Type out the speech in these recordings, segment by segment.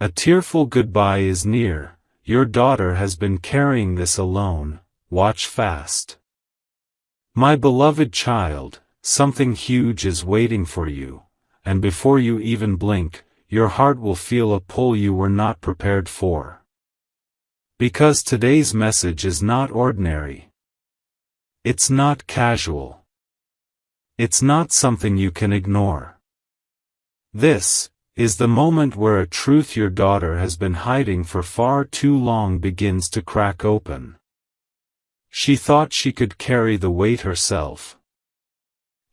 A tearful goodbye is near, your daughter has been carrying this alone, watch fast. My beloved child, something huge is waiting for you, and before you even blink, your heart will feel a pull you were not prepared for. Because today's message is not ordinary. It's not casual. It's not something you can ignore. This is the moment where a truth your daughter has been hiding for far too long begins to crack open. She thought she could carry the weight herself.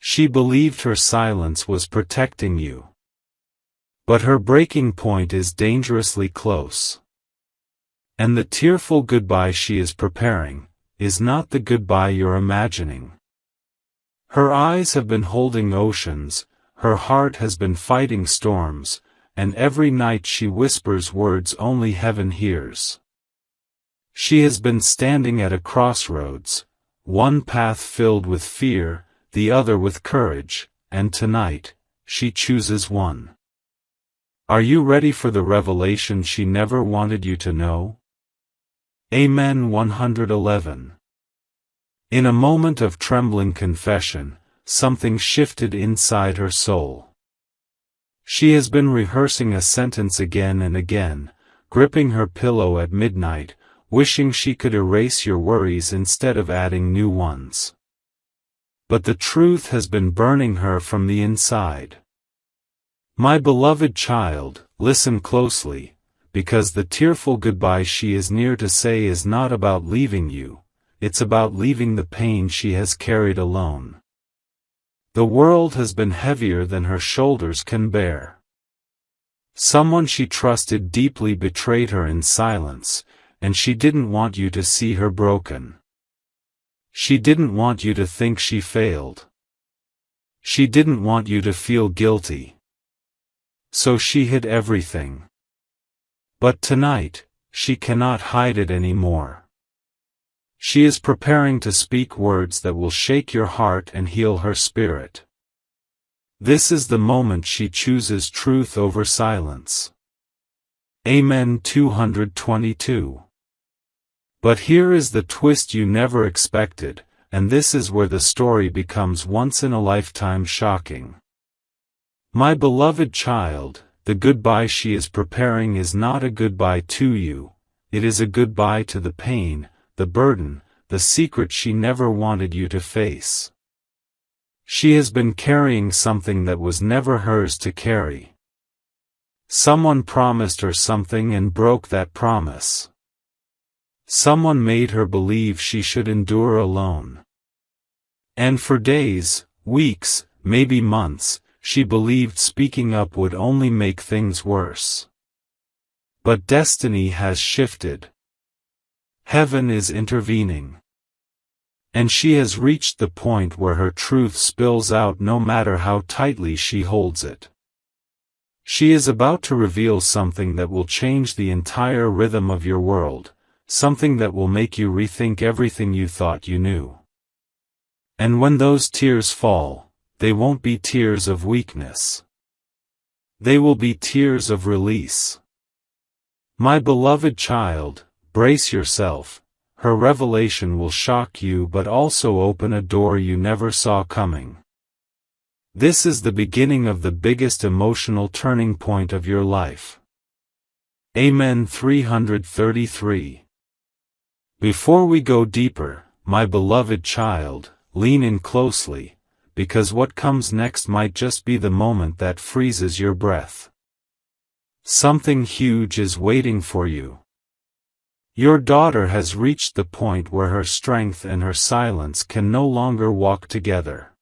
She believed her silence was protecting you. But her breaking point is dangerously close. And the tearful goodbye she is preparing is not the goodbye you're imagining. Her eyes have been holding oceans, her heart has been fighting storms, and every night she whispers words only heaven hears. She has been standing at a crossroads, one path filled with fear, the other with courage, and tonight, she chooses one. Are you ready for the revelation she never wanted you to know? Amen. 111. In a moment of trembling confession, something shifted inside her soul. She has been rehearsing a sentence again and again, gripping her pillow at midnight, wishing she could erase your worries instead of adding new ones. But the truth has been burning her from the inside. My beloved child, listen closely, because the tearful goodbye she is near to say is not about leaving you, it's about leaving the pain she has carried alone. The world has been heavier than her shoulders can bear. Someone she trusted deeply betrayed her in silence, and she didn't want you to see her broken. She didn't want you to think she failed. She didn't want you to feel guilty. So she hid everything. But tonight, she cannot hide it anymore. She is preparing to speak words that will shake your heart and heal her spirit. This is the moment she chooses truth over silence. Amen. 222. But here is the twist you never expected, and this is where the story becomes once-in-a-lifetime shocking. My beloved child, the goodbye she is preparing is not a goodbye to you, it is a goodbye to the pain, the burden, the secret she never wanted you to face. She has been carrying something that was never hers to carry. Someone promised her something and broke that promise. Someone made her believe she should endure alone. And for days, weeks, maybe months, she believed speaking up would only make things worse. But destiny has shifted. Heaven is intervening. And she has reached the point where her truth spills out no matter how tightly she holds it. She is about to reveal something that will change the entire rhythm of your world, something that will make you rethink everything you thought you knew. And when those tears fall, they won't be tears of weakness. They will be tears of release. My beloved child, brace yourself, her revelation will shock you but also open a door you never saw coming. This is the beginning of the biggest emotional turning point of your life. Amen. 333. Before we go deeper, my beloved child, lean in closely, because what comes next might just be the moment that freezes your breath. Something huge is waiting for you. Your daughter has reached the point where her strength and her silence can no longer walk together.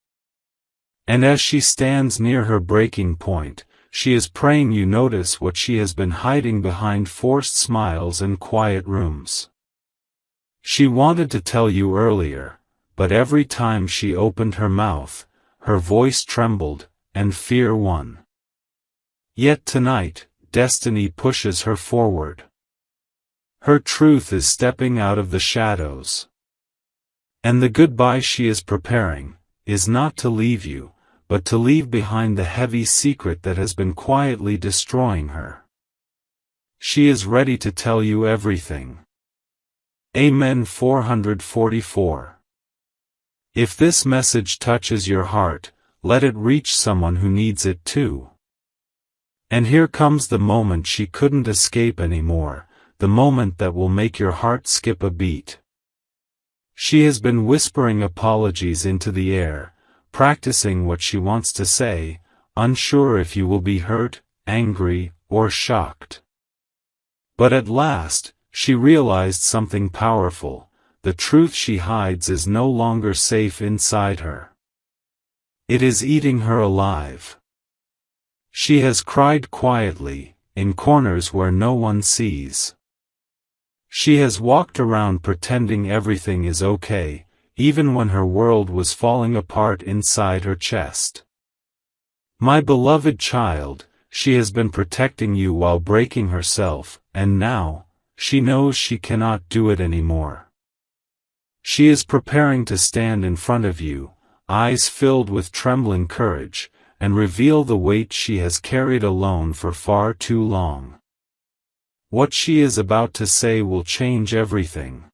And as she stands near her breaking point, she is praying you notice what she has been hiding behind forced smiles and quiet rooms. She wanted to tell you earlier, but every time she opened her mouth, her voice trembled, and fear won. Yet tonight, destiny pushes her forward. Her truth is stepping out of the shadows. And the goodbye she is preparing is not to leave you, but to leave behind the heavy secret that has been quietly destroying her. she is ready to tell you everything. Amen. 444. If this message touches your heart, let it reach someone who needs it too. And here comes the moment she couldn't escape anymore, the moment that will make your heart skip a beat. She has been whispering apologies into the air, practicing what she wants to say, unsure if you will be hurt, angry, or shocked. But at last, she realized something powerful: the truth she hides is no longer safe inside her. It is eating her alive. She has cried quietly, in corners where no one sees. She has walked around pretending everything is okay, even when her world was falling apart inside her chest. My beloved child, she has been protecting you while breaking herself, and now, she knows she cannot do it anymore. She is preparing to stand in front of you, eyes filled with trembling courage, and reveal the weight she has carried alone for far too long. What she is about to say will change everything.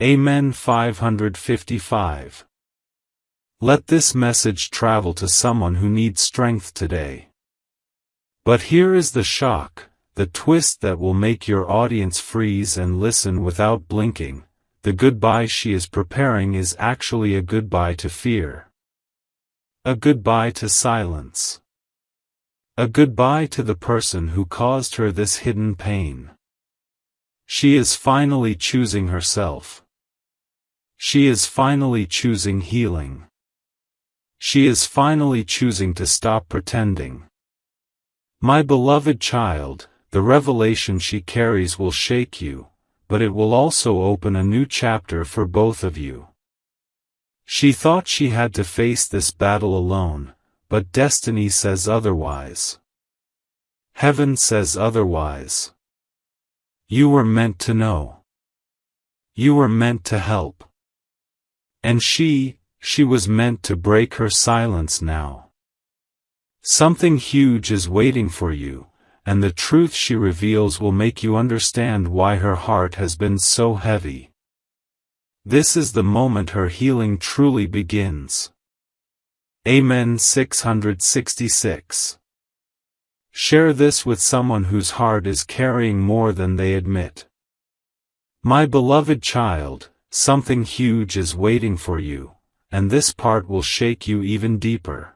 Amen. 555. Let this message travel to someone who needs strength today. But here is the shock, the twist that will make your audience freeze and listen without blinking. The goodbye she is preparing is actually a goodbye to fear. A goodbye to silence. A goodbye to the person who caused her this hidden pain. She is finally choosing herself. She is finally choosing healing. She is finally choosing to stop pretending. My beloved child, the revelation she carries will shake you, but it will also open a new chapter for both of you. She thought she had to face this battle alone, but destiny says otherwise. Heaven says otherwise. You were meant to know. You were meant to help. And she was meant to break her silence now. Something huge is waiting for you, and the truth she reveals will make you understand why her heart has been so heavy. This is the moment her healing truly begins. Amen. 666. Share this with someone whose heart is carrying more than they admit. My beloved child, something huge is waiting for you, and this part will shake you even deeper.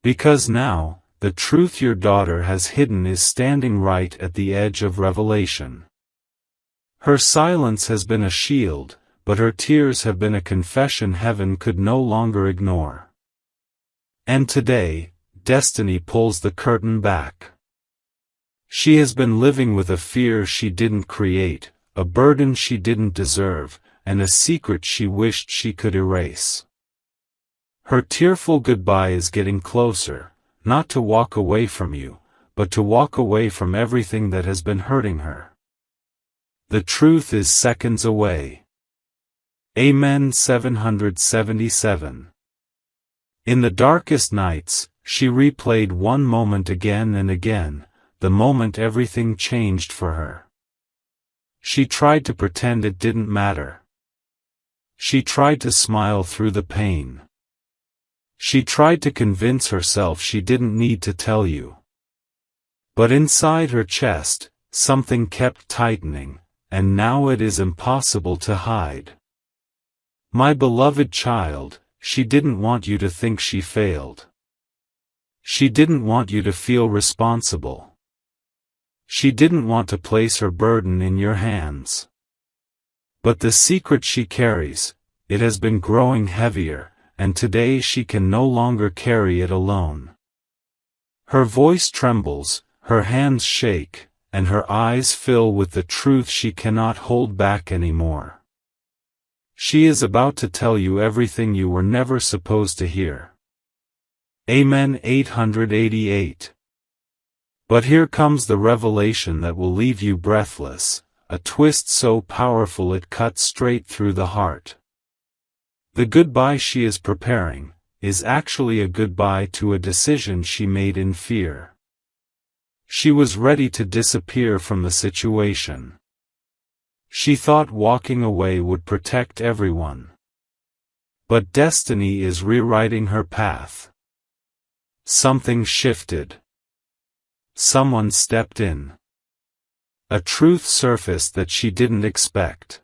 Because now, the truth your daughter has hidden is standing right at the edge of revelation. Her silence has been a shield, but her tears have been a confession heaven could no longer ignore. And today, destiny pulls the curtain back. She has been living with a fear she didn't create, a burden she didn't deserve, and a secret she wished she could erase. Her tearful goodbye is getting closer, not to walk away from you, but to walk away from everything that has been hurting her. The truth is seconds away. Amen. 777. In the darkest nights, she replayed one moment again and again, the moment everything changed for her. She tried to pretend it didn't matter. She tried to smile through the pain. She tried to convince herself she didn't need to tell you. But inside her chest, something kept tightening, and now it is impossible to hide. My beloved child, she didn't want you to think she failed. She didn't want you to feel responsible. She didn't want to place her burden in your hands. But the secret she carries, it has been growing heavier, and today she can no longer carry it alone. Her voice trembles, her hands shake, and her eyes fill with the truth she cannot hold back anymore. She is about to tell you everything you were never supposed to hear. Amen. 888. But here comes the revelation that will leave you breathless, a twist so powerful it cuts straight through the heart. The goodbye she is preparing, is actually a goodbye to a decision she made in fear. She was ready to disappear from the situation. She thought walking away would protect everyone. But destiny is rewriting her path. Something shifted. Someone stepped in. A truth surfaced that she didn't expect.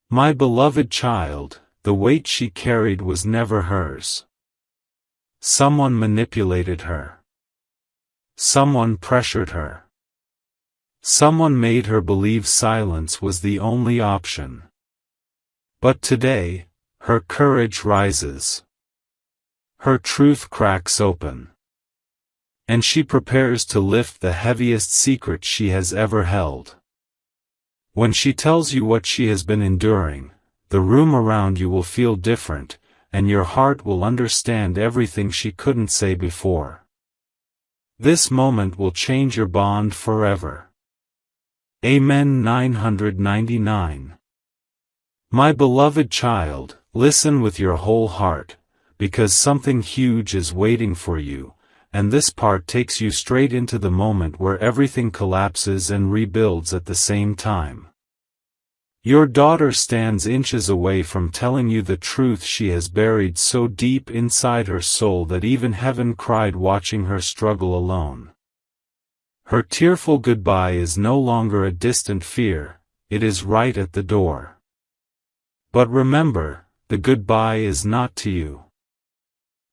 My beloved child, the weight she carried was never hers. Someone manipulated her. Someone pressured her. Someone made her believe silence was the only option. But today, her courage rises. Her truth cracks open. And she prepares to lift the heaviest secret she has ever held. When she tells you what she has been enduring, the room around you will feel different, and your heart will understand everything she couldn't say before. This moment will change your bond forever. Amen. 999. My beloved child, listen with your whole heart, because something huge is waiting for you, and this part takes you straight into the moment where everything collapses and rebuilds at the same time. Your daughter stands inches away from telling you the truth she has buried so deep inside her soul that even heaven cried watching her struggle alone. Her tearful goodbye is no longer a distant fear, it is right at the door. But remember, the goodbye is not to you.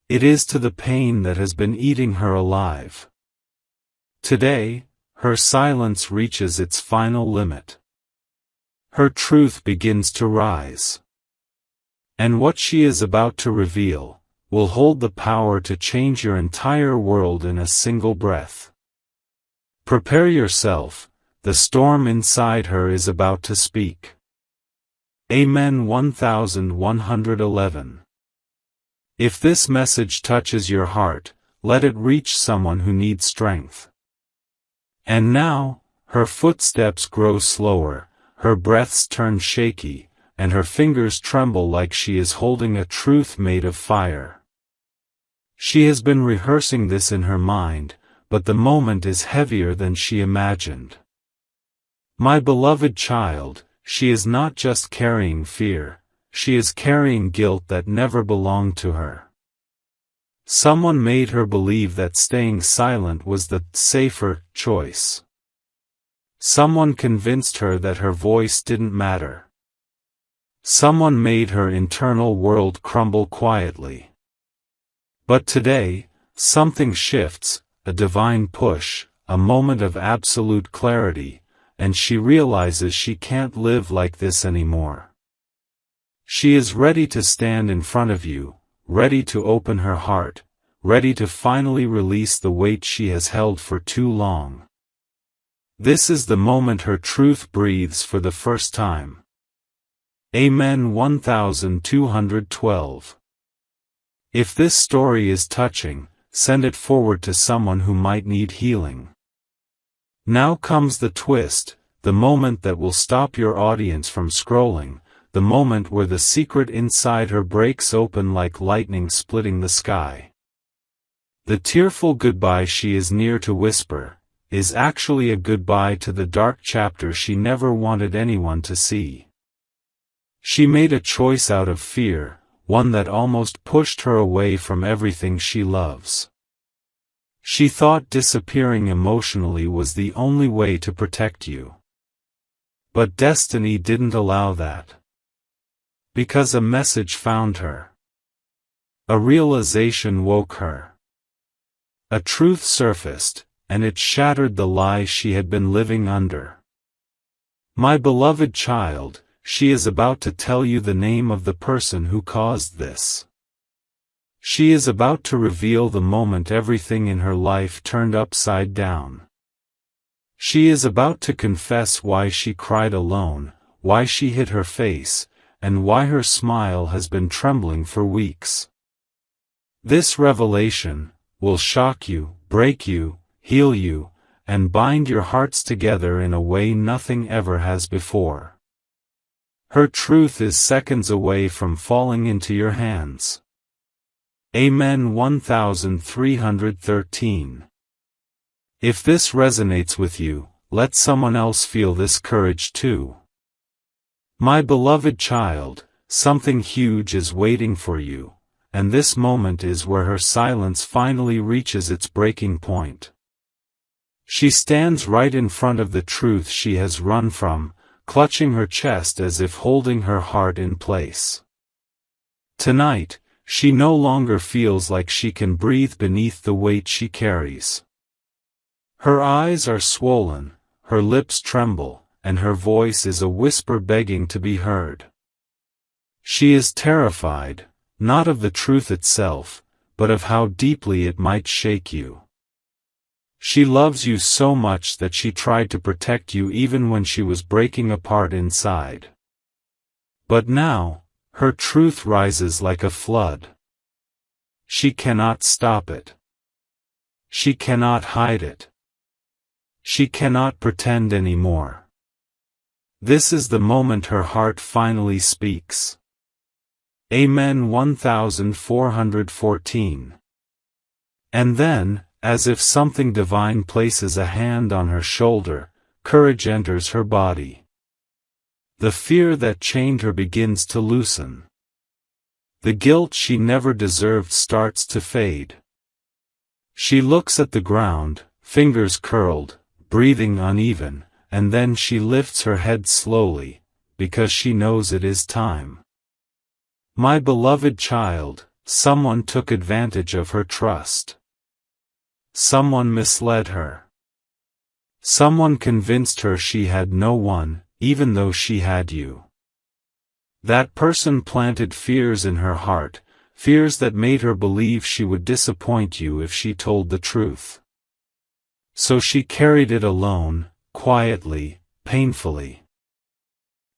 It is to the pain that has been eating her alive. Today, her silence reaches its final limit. Her truth begins to rise. And what she is about to reveal, will hold the power to change your entire world in a single breath. Prepare yourself, the storm inside her is about to speak. Amen. 1111. If this message touches your heart, let it reach someone who needs strength. And now, her footsteps grow slower, her breaths turn shaky, and her fingers tremble like she is holding a truth made of fire. She has been rehearsing this in her mind, but the moment is heavier than she imagined. My beloved child, she is not just carrying fear, she is carrying guilt that never belonged to her. Someone made her believe that staying silent was the safer choice. Someone convinced her that her voice didn't matter. Someone made her internal world crumble quietly. But today, something shifts, a divine push, a moment of absolute clarity, and she realizes she can't live like this anymore. She is ready to stand in front of you, ready to open her heart, ready to finally release the weight she has held for too long. This is the moment her truth breathes for the first time. Amen. 1212. If this story is touching, send it forward to someone who might need healing. Now comes the twist, the moment that will stop your audience from scrolling, the moment where the secret inside her breaks open like lightning splitting the sky. The tearful goodbye she is near to whisper, is actually a goodbye to the dark chapter she never wanted anyone to see. She made a choice out of fear, one that almost pushed her away from everything she loves. She thought disappearing emotionally was the only way to protect you. But destiny didn't allow that. Because a message found her. A realization woke her. A truth surfaced, and it shattered the lie she had been living under. My beloved child, she is about to tell you the name of the person who caused this. She is about to reveal the moment everything in her life turned upside down. She is about to confess why she cried alone, why she hid her face, and why her smile has been trembling for weeks. This revelation will shock you, break you, heal you, and bind your hearts together in a way nothing ever has before. Her truth is seconds away from falling into your hands. Amen. 1313. If this resonates with you, let someone else feel this courage too. My beloved child, something huge is waiting for you, and this moment is where her silence finally reaches its breaking point. She stands right in front of the truth she has run from, clutching her chest as if holding her heart in place. Tonight, she no longer feels like she can breathe beneath the weight she carries. Her eyes are swollen, her lips tremble, and her voice is a whisper begging to be heard. She is terrified, not of the truth itself, but of how deeply it might shake you. She loves you so much that she tried to protect you even when she was breaking apart inside. But now, her truth rises like a flood. She cannot stop it. She cannot hide it. She cannot pretend anymore. This is the moment her heart finally speaks. Amen. 1414. And then, as if something divine places a hand on her shoulder, courage enters her body. The fear that chained her begins to loosen. The guilt she never deserved starts to fade. She looks at the ground, fingers curled, breathing uneven, and then she lifts her head slowly, because she knows it is time. My beloved child, someone took advantage of her trust. Someone misled her. Someone convinced her she had no one, even though she had you. That person planted fears in her heart, fears that made her believe she would disappoint you if she told the truth. So she carried it alone, quietly, painfully.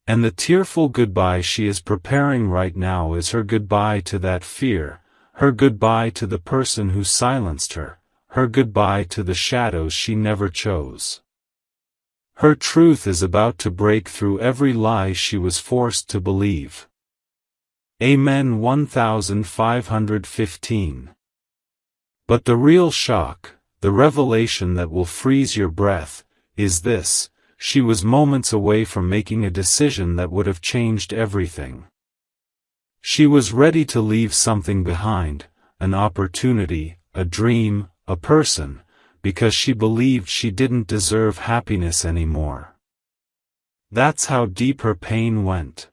And the tearful goodbye she is preparing right now is her goodbye to that fear, her goodbye to the person who silenced her, her goodbye to the shadows she never chose. Her truth is about to break through every lie she was forced to believe. Amen. 1515. But the real shock, the revelation that will freeze your breath, is this: she was moments away from making a decision that would have changed everything. She was ready to leave something behind, an opportunity, a dream, a person, because she believed she didn't deserve happiness anymore. That's how deep her pain went.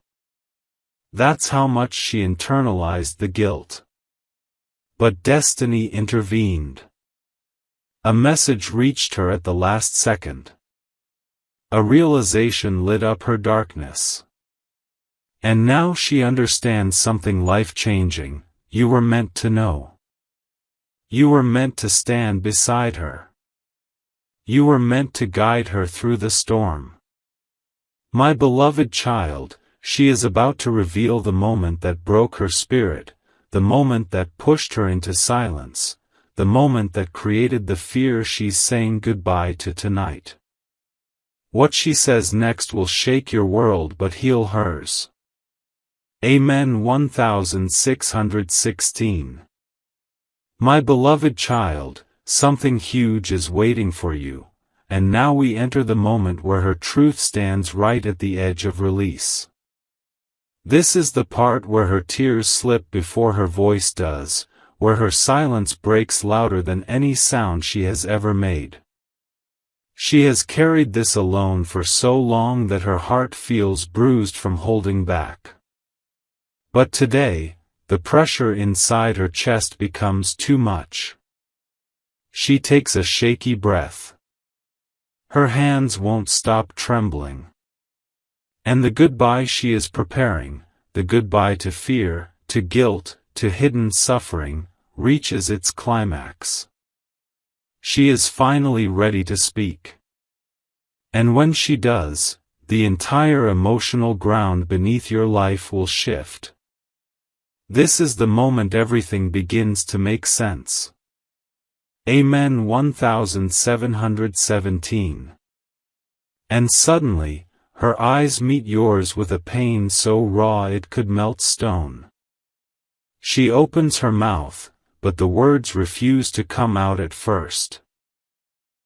That's how much she internalized the guilt. But destiny intervened. A message reached her at the last second. A realization lit up her darkness. And now she understands something life-changing: you were meant to know. You were meant to stand beside her. You were meant to guide her through the storm. My beloved child, she is about to reveal the moment that broke her spirit, the moment that pushed her into silence, the moment that created the fear she's saying goodbye to tonight. What she says next will shake your world but heal hers. Amen. 1616. My beloved child, something huge is waiting for you, and now we enter the moment where her truth stands right at the edge of release. This is the part where her tears slip before her voice does, where her silence breaks louder than any sound she has ever made. She has carried this alone for so long that her heart feels bruised from holding back. But today, the pressure inside her chest becomes too much. She takes a shaky breath. Her hands won't stop trembling. And the goodbye she is preparing, the goodbye to fear, to guilt, to hidden suffering, reaches its climax. She is finally ready to speak. And when she does, the entire emotional ground beneath your life will shift. This is the moment everything begins to make sense. Amen. 1717. And suddenly, her eyes meet yours with a pain so raw it could melt stone. She opens her mouth, but the words refuse to come out at first.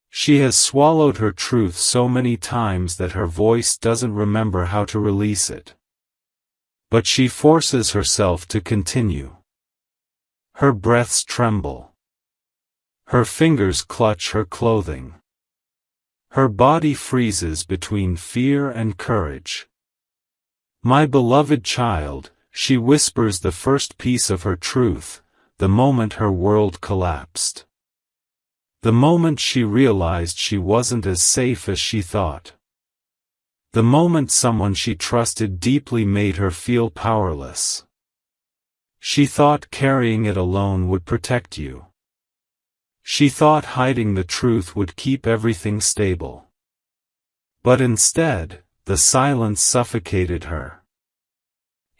She has swallowed her truth so many times that her voice doesn't remember how to release it. But she forces herself to continue. Her breaths tremble. Her fingers clutch her clothing. Her body freezes between fear and courage. My beloved child, she whispers the first piece of her truth, the moment her world collapsed. The moment she realized she wasn't as safe as she thought. The moment someone she trusted deeply made her feel powerless. She thought carrying it alone would protect you. She thought hiding the truth would keep everything stable. But instead, the silence suffocated her.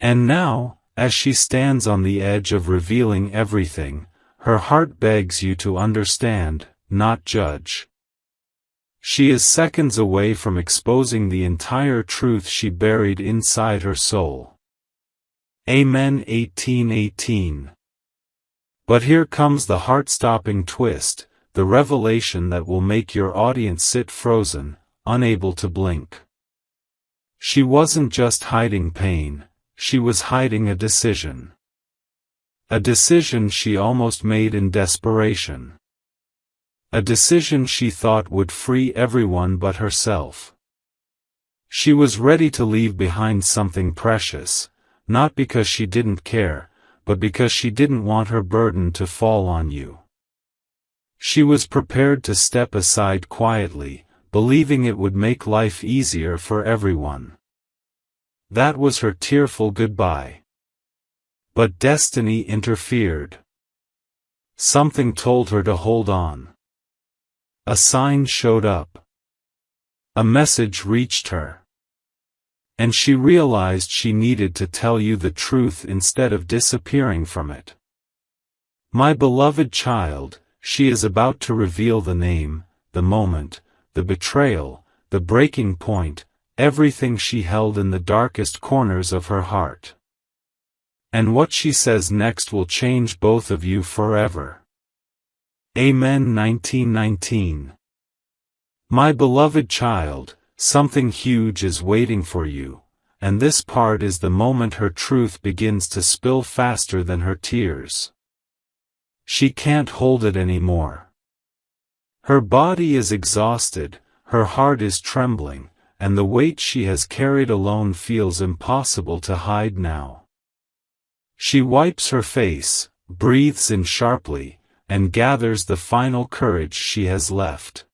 And now, as she stands on the edge of revealing everything, her heart begs you to understand, not judge. She is seconds away from exposing the entire truth she buried inside her soul. Amen. 18:18. But here comes the heart-stopping twist, the revelation that will make your audience sit frozen, unable to blink. She wasn't just hiding pain, she was hiding a decision. A decision she almost made in desperation. A decision she thought would free everyone but herself. She was ready to leave behind something precious, not because she didn't care, but because she didn't want her burden to fall on you. She was prepared to step aside quietly, believing it would make life easier for everyone. That was her tearful goodbye. But destiny interfered. Something told her to hold on. A sign showed up. A message reached her. And she realized she needed to tell you the truth instead of disappearing from it. My beloved child, she is about to reveal the name, the moment, the betrayal, the breaking point, everything she held in the darkest corners of her heart. And what she says next will change both of you forever. Amen. 19:19. My beloved child, something huge is waiting for you, and this part is the moment her truth begins to spill faster than her tears. She can't hold it anymore. Her body is exhausted, her heart is trembling, and the weight she has carried alone feels impossible to hide now. She wipes her face, breathes in sharply, and gathers the final courage she has left.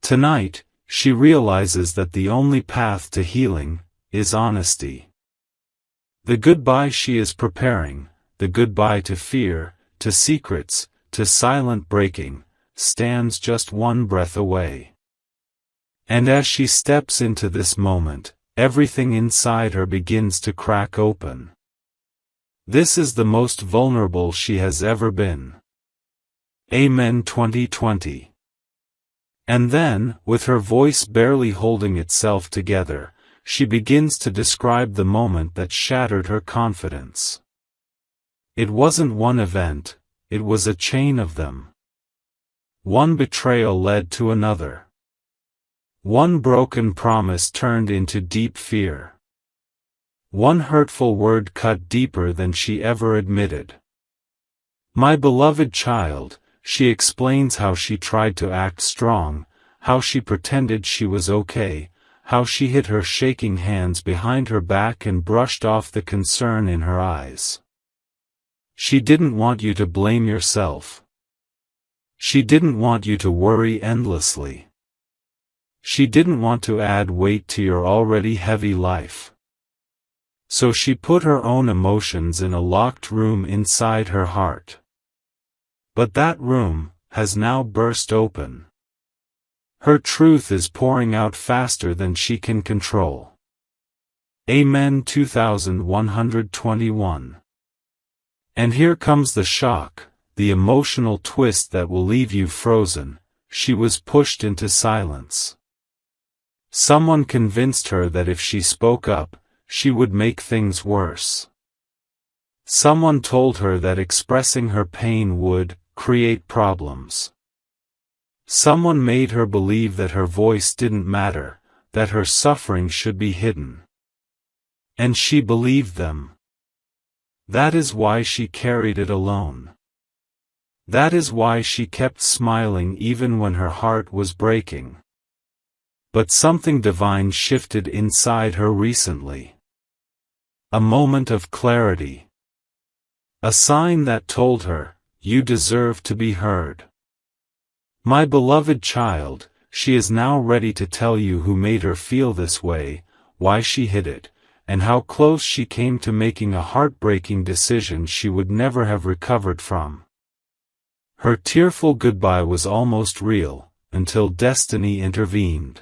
Tonight, she realizes that the only path to healing is honesty. The goodbye she is preparing, the goodbye to fear, to secrets, to silent breaking, stands just one breath away. And as she steps into this moment, everything inside her begins to crack open. This is the most vulnerable she has ever been. Amen. 2020. And then, with her voice barely holding itself together, she begins to describe the moment that shattered her confidence. It wasn't one event, it was a chain of them. One betrayal led to another. One broken promise turned into deep fear. One hurtful word cut deeper than she ever admitted. My beloved child, she explains how she tried to act strong, how she pretended she was okay, how she hid her shaking hands behind her back and brushed off the concern in her eyes. She didn't want you to blame yourself. She didn't want you to worry endlessly. She didn't want to add weight to your already heavy life. So she put her own emotions in a locked room inside her heart. But that room has now burst open. Her truth is pouring out faster than she can control. Amen. 2121. And here comes the shock, the emotional twist that will leave you frozen. She was pushed into silence. Someone convinced her that if she spoke up, she would make things worse. Someone told her that expressing her pain would create problems. Someone made her believe that her voice didn't matter, that her suffering should be hidden. And she believed them. That is why she carried it alone. That is why she kept smiling even when her heart was breaking. But something divine shifted inside her recently. A moment of clarity. A sign that told her, you deserve to be heard. My beloved child, she is now ready to tell you who made her feel this way, why she hid it, and how close she came to making a heartbreaking decision she would never have recovered from. Her tearful goodbye was almost real, until destiny intervened.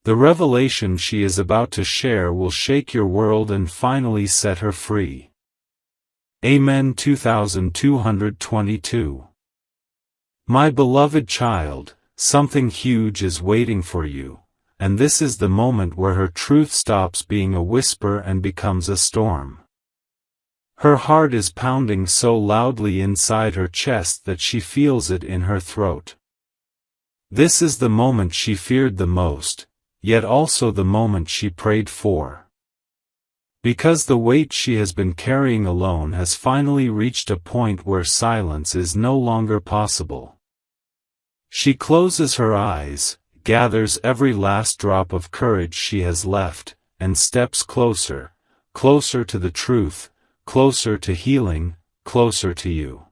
The revelation she is about to share will shake your world and finally set her free. Amen. 2222. My beloved child, something huge is waiting for you, and this is the moment where her truth stops being a whisper and becomes a storm. Her heart is pounding so loudly inside her chest that she feels it in her throat. This is the moment she feared the most, yet also the moment she prayed for. Because the weight she has been carrying alone has finally reached a point where silence is no longer possible. She closes her eyes, gathers every last drop of courage she has left, and steps closer, closer to the truth, closer to healing, closer to you.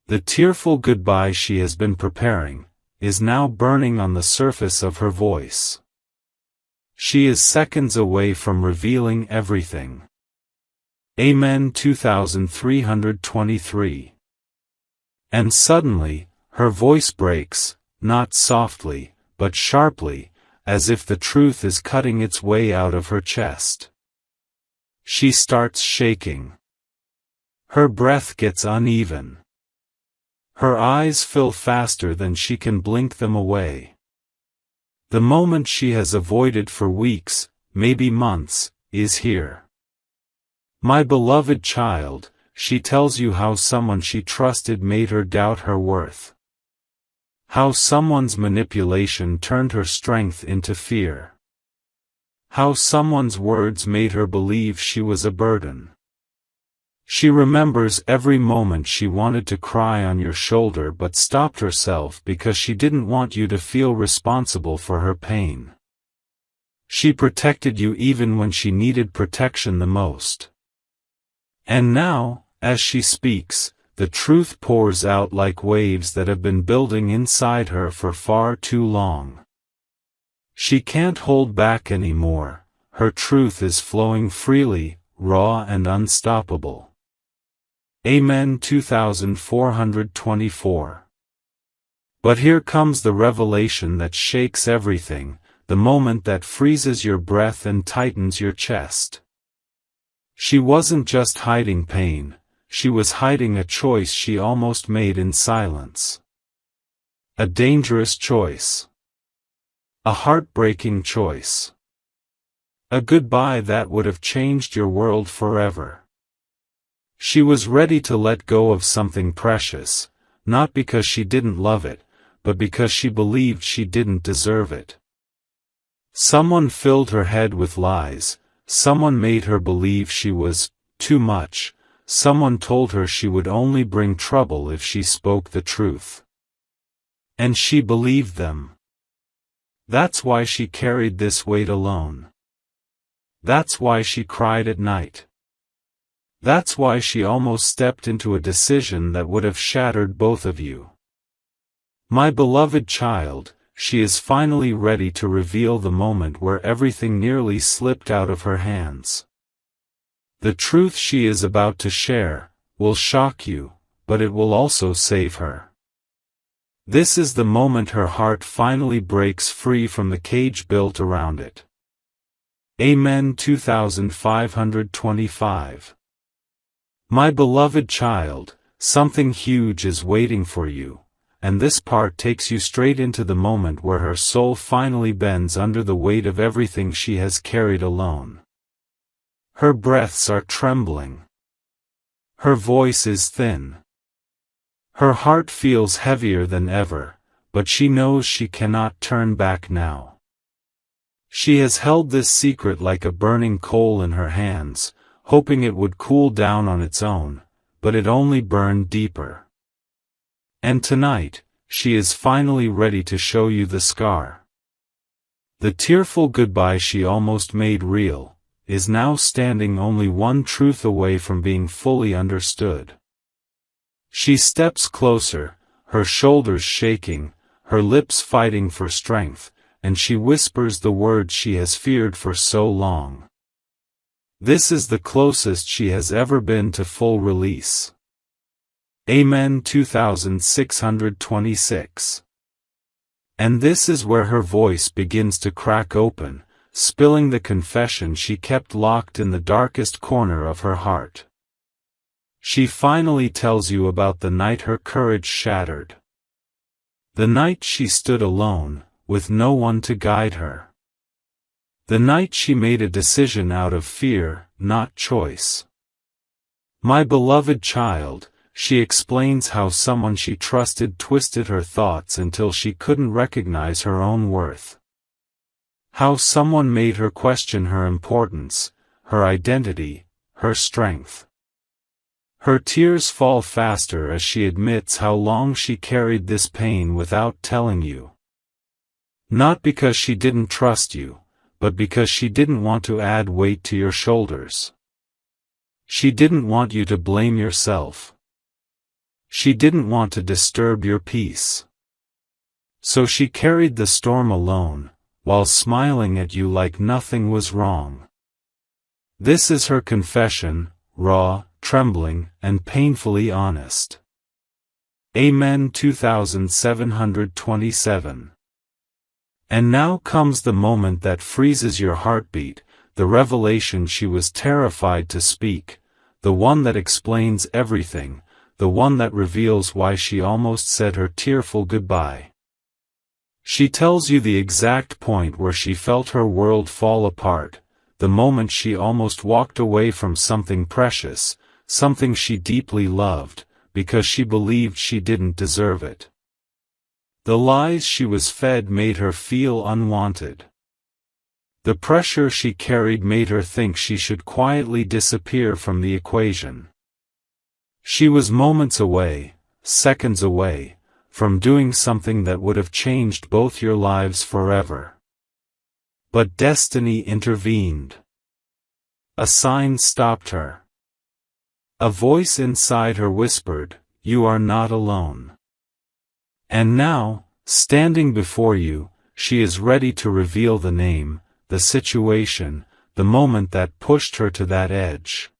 The tearful goodbye she has been preparing is now burning on the surface of her voice. She is seconds away from revealing everything. Amen. 2323. And suddenly, her voice breaks, not softly, but sharply, as if the truth is cutting its way out of her chest. She starts shaking. Her breath gets uneven. Her eyes fill faster than she can blink them away. The moment she has avoided for weeks, maybe months, is here. My beloved child, she tells you how someone she trusted made her doubt her worth. How someone's manipulation turned her strength into fear. How someone's words made her believe she was a burden. She remembers every moment she wanted to cry on your shoulder but stopped herself because she didn't want you to feel responsible for her pain. She protected you even when she needed protection the most. And now, as she speaks, the truth pours out like waves that have been building inside her for far too long. She can't hold back anymore, her truth is flowing freely, raw and unstoppable. Amen. 2424. But here comes the revelation that shakes everything, the moment that freezes your breath and tightens your chest. She wasn't just hiding pain, she was hiding a choice she almost made in silence. A dangerous choice. A heartbreaking choice. A goodbye that would have changed your world forever. She was ready to let go of something precious, not because she didn't love it, but because she believed she didn't deserve it. Someone filled her head with lies, someone made her believe she was too much, someone told her she would only bring trouble if she spoke the truth. And she believed them. That's why she carried this weight alone. That's why she cried at night. That's why she almost stepped into a decision that would have shattered both of you. My beloved child, she is finally ready to reveal the moment where everything nearly slipped out of her hands. The truth she is about to share will shock you, but it will also save her. This is the moment her heart finally breaks free from the cage built around it. Amen. 2525. My beloved child, something huge is waiting for you, and this part takes you straight into the moment where her soul finally bends under the weight of everything she has carried alone. Her breaths are trembling. Her voice is thin. Her heart feels heavier than ever, but she knows she cannot turn back now. She has held this secret like a burning coal in her hands, hoping it would cool down on its own, but it only burned deeper. And tonight, she is finally ready to show you the scar. The tearful goodbye she almost made real, is now standing only one truth away from being fully understood. She steps closer, her shoulders shaking, her lips fighting for strength, and she whispers the words she has feared for so long. This is the closest she has ever been to full release. Amen. 2626. And this is where her voice begins to crack open, spilling the confession she kept locked in the darkest corner of her heart. She finally tells you about the night her courage shattered. The night she stood alone, with no one to guide her. The night she made a decision out of fear, not choice. My beloved child, she explains how someone she trusted twisted her thoughts until she couldn't recognize her own worth. How someone made her question her importance, her identity, her strength. Her tears fall faster as she admits how long she carried this pain without telling you. Not because she didn't trust you, but because she didn't want to add weight to your shoulders. She didn't want you to blame yourself. She didn't want to disturb your peace. So she carried the storm alone, while smiling at you like nothing was wrong. This is her confession, raw, trembling, and painfully honest. Amen. 2727. And now comes the moment that freezes your heartbeat, the revelation she was terrified to speak, the one that explains everything, the one that reveals why she almost said her tearful goodbye. She tells you the exact point where she felt her world fall apart, the moment she almost walked away from something precious, something she deeply loved, because she believed she didn't deserve it. The lies she was fed made her feel unwanted. The pressure she carried made her think she should quietly disappear from the equation. She was moments away, seconds away, from doing something that would have changed both your lives forever. But destiny intervened. A sign stopped her. A voice inside her whispered, "You are not alone." And now, standing before you, she is ready to reveal the name, the situation, the moment that pushed her to that edge.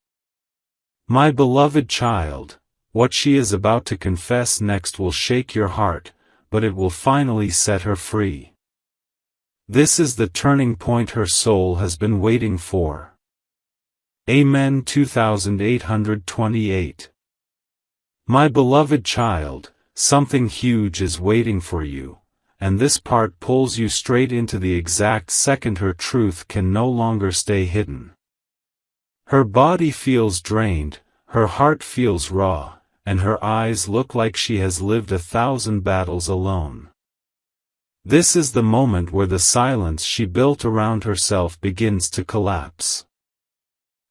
My beloved child, what she is about to confess next will shake your heart, but it will finally set her free. This is the turning point her soul has been waiting for. Amen. 2828. My beloved child, something huge is waiting for you, and this part pulls you straight into the exact second her truth can no longer stay hidden. Her body feels drained, her heart feels raw, and her eyes look like she has lived 1,000 battles alone. This is the moment where the silence she built around herself begins to collapse.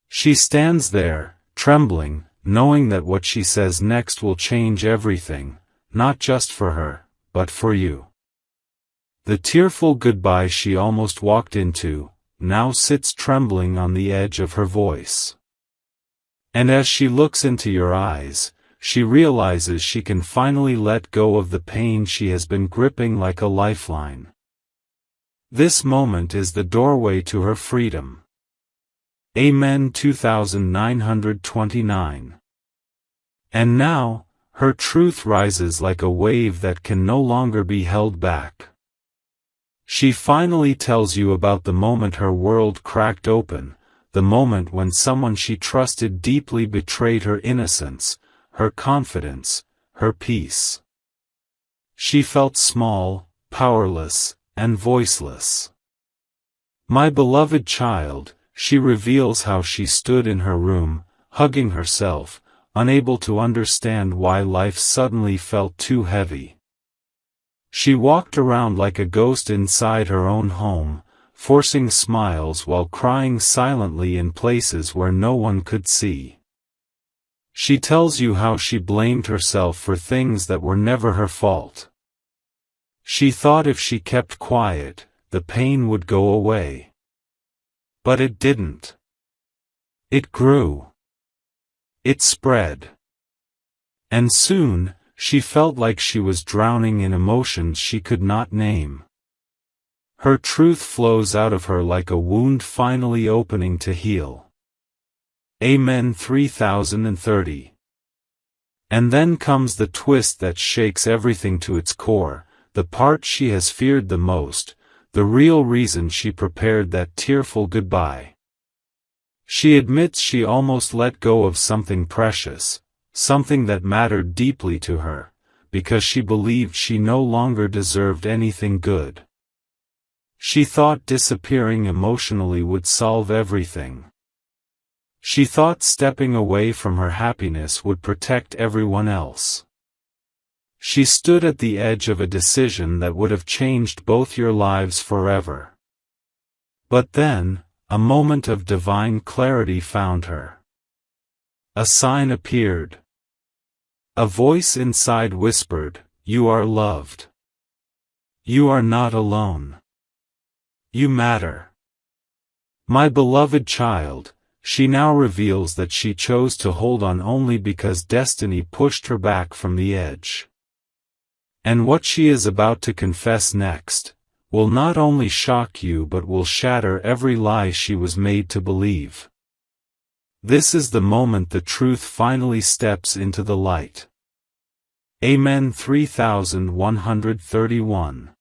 She stands there, trembling, knowing that what she says next will change everything, not just for her, but for you. The tearful goodbye she almost walked into, now sits trembling on the edge of her voice. And as she looks into your eyes, she realizes she can finally let go of the pain she has been gripping like a lifeline. This moment is the doorway to her freedom. Amen. 2929. And now, her truth rises like a wave that can no longer be held back. She finally tells you about the moment her world cracked open, the moment when someone she trusted deeply betrayed her innocence, her confidence, her peace. She felt small, powerless, and voiceless. My beloved child, she reveals how she stood in her room, hugging herself, unable to understand why life suddenly felt too heavy. She walked around like a ghost inside her own home, forcing smiles while crying silently in places where no one could see. She tells you how she blamed herself for things that were never her fault. She thought if she kept quiet, the pain would go away. But it didn't. It grew. It spread. And soon, she felt like she was drowning in emotions she could not name. Her truth flows out of her like a wound finally opening to heal. Amen. 3030. And then comes the twist that shakes everything to its core, the part she has feared the most, the real reason she prepared that tearful goodbye. She admits she almost let go of something precious, something that mattered deeply to her, because she believed she no longer deserved anything good. She thought disappearing emotionally would solve everything. She thought stepping away from her happiness would protect everyone else. She stood at the edge of a decision that would have changed both your lives forever. But then, a moment of divine clarity found her. A sign appeared. A voice inside whispered, "You are loved. You are not alone. You matter." My beloved child, she now reveals that she chose to hold on only because destiny pushed her back from the edge. And what she is about to confess next will not only shock you but will shatter every lie she was made to believe. This is the moment the truth finally steps into the light. Amen. 3131.